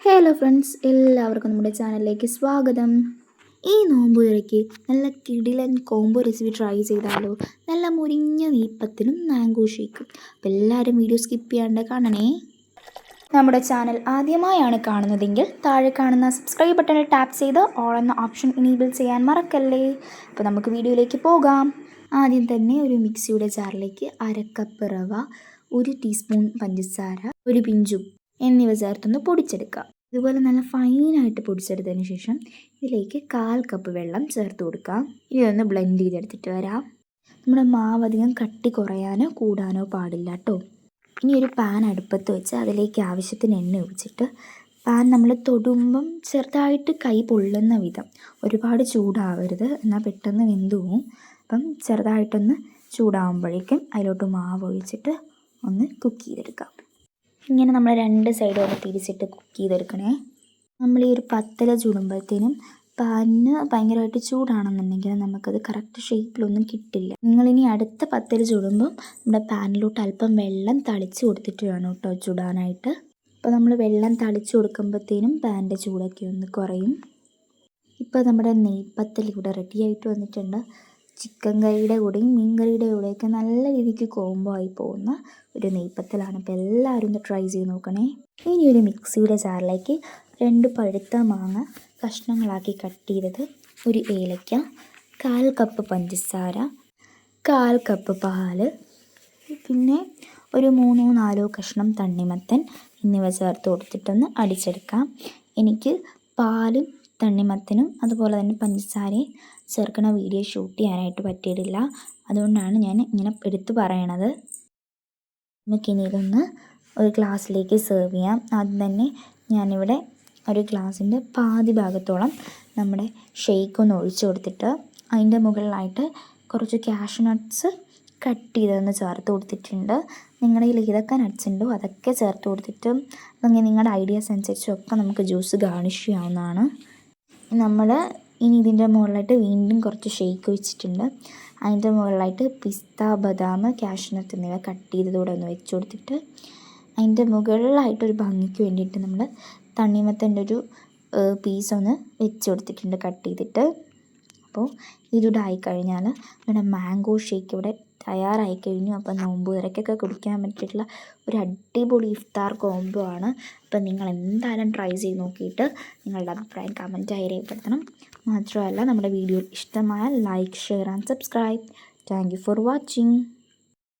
Hello friends, എല്ലാവർക്കും നമ്മുടെ ചാനലിലേക്ക് സ്വാഗതം. ഈ നോമ്പുതുറയ്ക്ക് നല്ല കിടിലൻ കോംബോ റെസിപ്പി ട്രൈ ചെയ്താലോ. നല്ല മുരിഞ്ഞ നെയ്പ്പത്തിനും മാംഗോ ഷേക്കും. അപ്പോൾ എല്ലാവരും വീഡിയോ സ്കിപ്പ് ചെയ്യാണ്ട് കാണണേ. നമ്മുടെ ചാനൽ ആദ്യമായാണ് കാണുന്നതെങ്കിൽ താഴെ കാണുന്ന സബ്സ്ക്രൈബ് ബട്ടണിൽ ടാപ്പ് ചെയ്ത് ഓൾ എന്ന ഓപ്ഷൻ ഇനേബിൾ ചെയ്യാൻ മറക്കല്ലേ. അപ്പോൾ നമുക്ക് വീഡിയോയിലേക്ക് പോകാം. ആദ്യം തന്നെ ഒരു മിക്സിയുടെ ജാറിലേക്ക് 1/2 കപ്പ് റവ, 1 ടീസ്പൂൺ പഞ്ചസാര, ഒരു പിഞ്ചു എന്നിവ ചേർത്തൊന്ന് പൊടിച്ചെടുക്കാം. ഇതുപോലെ നല്ല ഫൈനായിട്ട് പൊടിച്ചെടുത്തതിന് ശേഷം ഇതിലേക്ക് 1/4 കപ്പ് വെള്ളം ചേർത്ത് കൊടുക്കാം. ഇതൊന്ന് ബ്ലെൻഡ് ചെയ്തെടുത്തിട്ട് വരാം. നമ്മുടെ മാവ് അധികം കട്ടി കുറയാനോ കൂടാനോ പാടില്ല കേട്ടോ. ഇനി ഒരു പാൻ അടുപ്പത്ത് വെച്ച് അതിലേക്ക് ആവശ്യത്തിന് എണ്ണ ഒഴിച്ചിട്ട് പാൻ നമ്മൾ തൊടുമ്പം ചെറുതായിട്ട് കൈ പൊള്ളുന്ന വിധം, ഒരുപാട് ചൂടാവരുത്, എന്നാൽ പെട്ടെന്ന് വെന്തു പോവും. അപ്പം ചെറുതായിട്ടൊന്ന് ചൂടാവുമ്പോഴേക്കും അതിലോട്ട് മാവ് ഒഴിച്ചിട്ട് ഒന്ന് കുക്ക് ചെയ്തെടുക്കാം. ഇങ്ങനെ നമ്മൾ 2 സൈഡും ഒന്ന് തിരിച്ചിട്ട് കുക്ക് ചെയ്തെടുക്കണേ. നമ്മൾ ഈ ഒരു പത്തല ചൂടുമ്പോഴത്തേനും പാനിന് ഭയങ്കരമായിട്ട് ചൂടാണെന്നുണ്ടെങ്കിൽ നമുക്കത് കറക്റ്റ് ഷേപ്പിലൊന്നും കിട്ടില്ല. നിങ്ങളിനി അടുത്ത പത്തല ചൂടുമ്പോൾ നമ്മുടെ പാനിലോട്ട് അല്പം വെള്ളം തളിച്ച് കൊടുത്തിട്ട് വേണം കേട്ടോ ചൂടാനായിട്ട്. അപ്പോൾ നമ്മൾ വെള്ളം തളിച്ച് കൊടുക്കുമ്പോഴത്തേനും പാനിൻ്റെ ചൂടൊക്കെ ഒന്ന് കുറയും. ഇപ്പോൾ നമ്മുടെ നെയ്പ്പത്തൽ ഇവിടെ റെഡിയായിട്ട് വന്നിട്ടുണ്ട്. ചിക്കൻ കറിയുടെ കൂടെയും മീൻ കറിയുടെ കൂടെയൊക്കെ നല്ല രീതിക്ക് കോംബോ ആയി പോകുന്ന ഒരു നെയ്പ്പത്തലാണ്. അപ്പോൾ എല്ലാവരും ഒന്ന് ട്രൈ ചെയ്ത് നോക്കണേ. ഇനി ഒരു മിക്സിയുടെ ജാറിലേക്ക് 2 പഴുത്ത മാങ്ങ കഷ്ണങ്ങളാക്കി കട്ട് ചെയ്തത്, ഒരു ഏലക്ക, 1/4 കപ്പ് പഞ്ചസാര, 1/4 കപ്പ് പാല്, പിന്നെ ഒരു 3-4 കഷ്ണം തണ്ണിമത്തൻ എന്നിവ ചേർത്ത് കൊടുത്തിട്ടൊന്ന് അടിച്ചെടുക്കാം. എനിക്ക് പാലും തണ്ണിമത്തനും അതുപോലെ തന്നെ പഞ്ചസാരയും ചേർക്കണ വീഡിയോ ഷൂട്ട് ചെയ്യാനായിട്ട് പറ്റിയിട്ടില്ല. അതുകൊണ്ടാണ് ഞാൻ ഇങ്ങനെ എടുത്തു പറയണത്. നമുക്കിനി ഇതൊന്ന് ഒരു ഗ്ലാസ്സിലേക്ക് സെർവ് ചെയ്യാം. ആദ്യം തന്നെ ഞാനിവിടെ ഒരു ഗ്ലാസിൻ്റെ പാതി ഭാഗത്തോളം നമ്മുടെ ഷേക്ക് ഒന്ന് ഒഴിച്ചു കൊടുത്തിട്ട് അതിൻ്റെ മുകളിലായിട്ട് കുറച്ച് കാഷ്യൂ നട്ട്സ് കട്ട് ചെയ്തൊന്ന് ചേർത്ത് കൊടുത്തിട്ടുണ്ട്. നിങ്ങളുടെ കയ്യിൽ ഏതൊക്കെ നട്ട്സ് ഉണ്ടോ അതൊക്കെ ചേർത്ത് കൊടുത്തിട്ട് അങ്ങനെ നിങ്ങളുടെ ഐഡിയാസ് അനുസരിച്ചൊക്കെ നമുക്ക് ജ്യൂസ് ഗാർണിഷ് ചെയ്യാവുന്നതാണ്. നമ്മൾ ഇനി ഇതിൻ്റെ മുകളിലായിട്ട് വീണ്ടും കുറച്ച് ഷേക്ക് ഒഴിച്ചിട്ടുണ്ട്. അതിൻ്റെ മുകളിലായിട്ട് പിസ്ത, ബദാം, കാഷ്യൂ നട്ട് എന്നിവ കട്ട് ചെയ്തതോടെ ഒന്ന് വെച്ച് കൊടുത്തിട്ട് അതിൻ്റെ മുകളിലായിട്ടൊരു ഭംഗിക്ക് വേണ്ടിയിട്ട് നമ്മൾ തണ്ണിമത്തൻ്റെ ഒരു പീസ് ഒന്ന് വെച്ച് കൊടുത്തിട്ടുണ്ട് കട്ട് ചെയ്തിട്ട്. അപ്പോൾ ഇതിവിടെ ആയിക്കഴിഞ്ഞാൽ നമ്മുടെ മാംഗോ ഷേക്ക് ഇവിടെ തയ്യാറായി കഴിഞ്ഞു. അപ്പോൾ നോമ്പ് തുറക്കൊക്കെ കുടിക്കാൻ പറ്റിയിട്ടുള്ള ഒരു അടിപൊളി ഇഫ്താർ കോംബോ ആണ്. അപ്പോൾ നിങ്ങൾ എന്തായാലും ട്രൈ ചെയ്ത് നോക്കിയിട്ട് നിങ്ങളുടെ അഭിപ്രായം കമൻറ്റായി രേഖപ്പെടുത്തണം. മാത്രമല്ല നമ്മുടെ വീഡിയോ ഇഷ്ടമായാൽ like, share and subscribe. Thank you for watching.